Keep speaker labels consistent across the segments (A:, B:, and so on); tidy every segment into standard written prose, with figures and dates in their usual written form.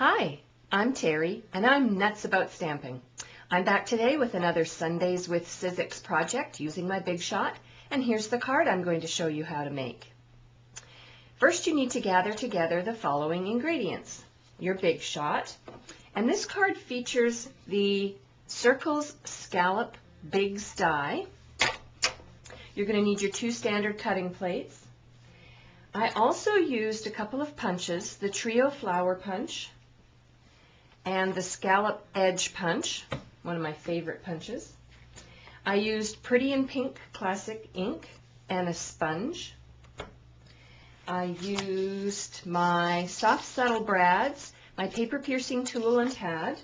A: Hi, I'm Terry, and I'm nuts about stamping. I'm back today with another Sundays with Sizzix project using my Big Shot, and here's the card I'm going to show you how to make. First, you need to gather together the following ingredients. Your Big Shot, and this card features the Circles Scallop Bigs die. You're going to need your 2 standard cutting plates. I also used a couple of punches, the Trio Flower Punch and the Scallop Edge Punch, one of my favorite punches. I used Pretty in Pink Classic ink and a sponge. I used my Soft Subtle Brads, my paper piercing tool and pad,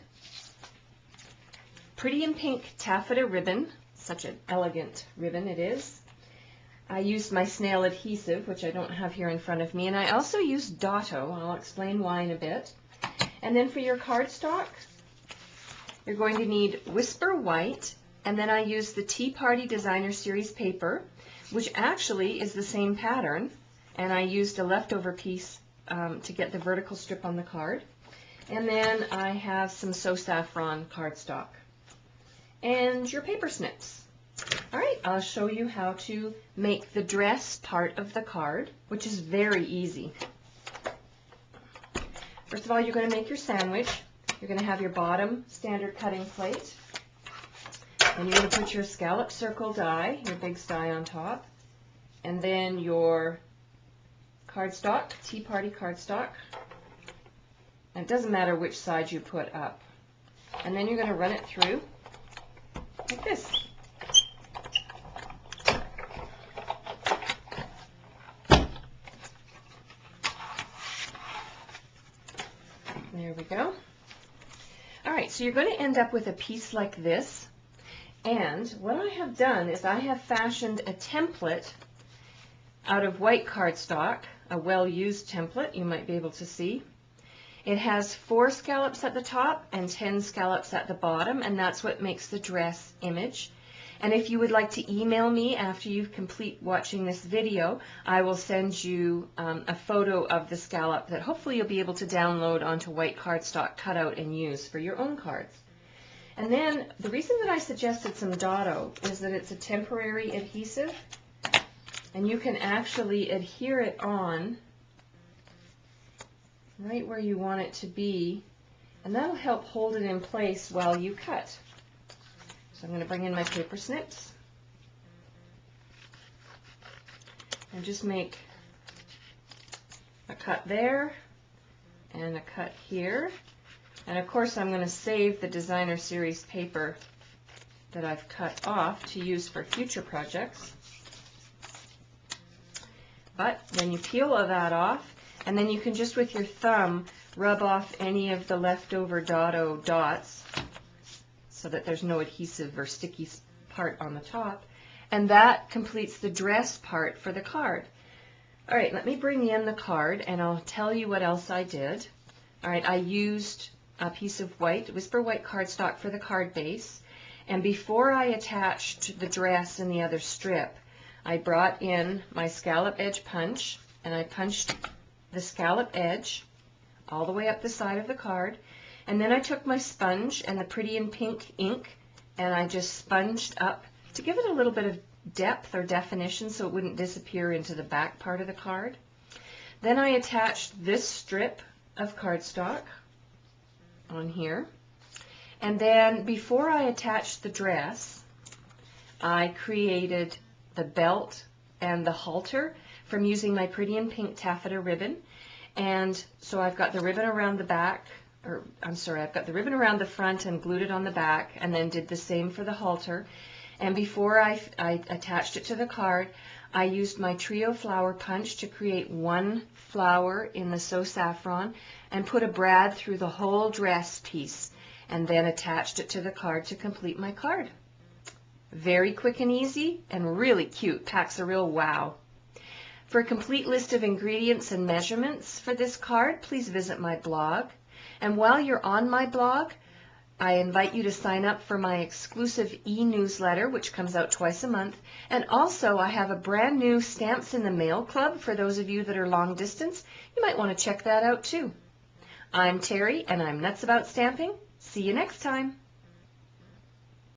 A: Pretty in Pink taffeta ribbon, such an elegant ribbon it is. I used my snail adhesive, which I don't have here in front of me, and I also used Dotto. I'll explain why in a bit. And then for your cardstock, you're going to need Whisper White, and then I used the Tea Party Designer Series paper, which actually is the same pattern, and I used a leftover piece to get the vertical strip on the card. And then I have some So Saffron cardstock and your paper snips. All right, I'll show you how to make the dress part of the card, which is very easy. First of all, you're going to make your sandwich. You're going to have your bottom standard cutting plate, and you're going to put your scallop circle die, your big die on top, and then your cardstock, Tea Party cardstock. And it doesn't matter which side you put up. And then you're going to run it through like this. There we go. All right, so you're going to end up with a piece like this. And what I have done is I have fashioned a template out of white cardstock, a well-used template you might be able to see. It has 4 scallops at the top and 10 scallops at the bottom, and that's what makes the dress image. And if you would like to email me after you complete watching this video, I will send you a photo of the scallop that hopefully you'll be able to download onto white cardstock, cut out, and use for your own cards. And then the reason that I suggested some Dotto is that it's a temporary adhesive, and you can actually adhere it on right where you want it to be, and that'll help hold it in place while you cut. So I'm going to bring in my paper snips and just make a cut there and a cut here. And of course I'm going to save the Designer Series paper that I've cut off to use for future projects. But then you peel all that off, and then you can just with your thumb rub off any of the leftover Dotto dots so that there's no adhesive or sticky part on the top, and that completes the dress part for the card. All right, let me bring in the card and I'll tell you what else I did. All right, I used a piece of white, Whisper White cardstock for the card base, and before I attached the dress and the other strip, I brought in my scallop edge punch, and I punched the scallop edge all the way up the side of the card. And then I took my sponge and the Pretty in Pink ink, and I just sponged up to give it a little bit of depth or definition so it wouldn't disappear into the back part of the card. Then I attached this strip of cardstock on here. And then before I attached the dress, I created the belt and the halter from using my Pretty in Pink taffeta ribbon. And so I've got the ribbon around the back, I've got the ribbon around the front and glued it on the back, and then did the same for the halter. And before I attached it to the card, I used my Trio Flower Punch to create 1 flower in the So Saffron and put a brad through the whole dress piece, and then attached it to the card to complete my card. Very quick and easy and really cute, packs a real wow. For a complete list of ingredients and measurements for this card, please visit my blog. And while you're on my blog, I invite you to sign up for my exclusive e-newsletter, which comes out twice a month. And also, I have a brand new Stamps in the Mail club for those of you that are long distance. You might want to check that out too. I'm Terry, and I'm nuts about stamping. See you next time.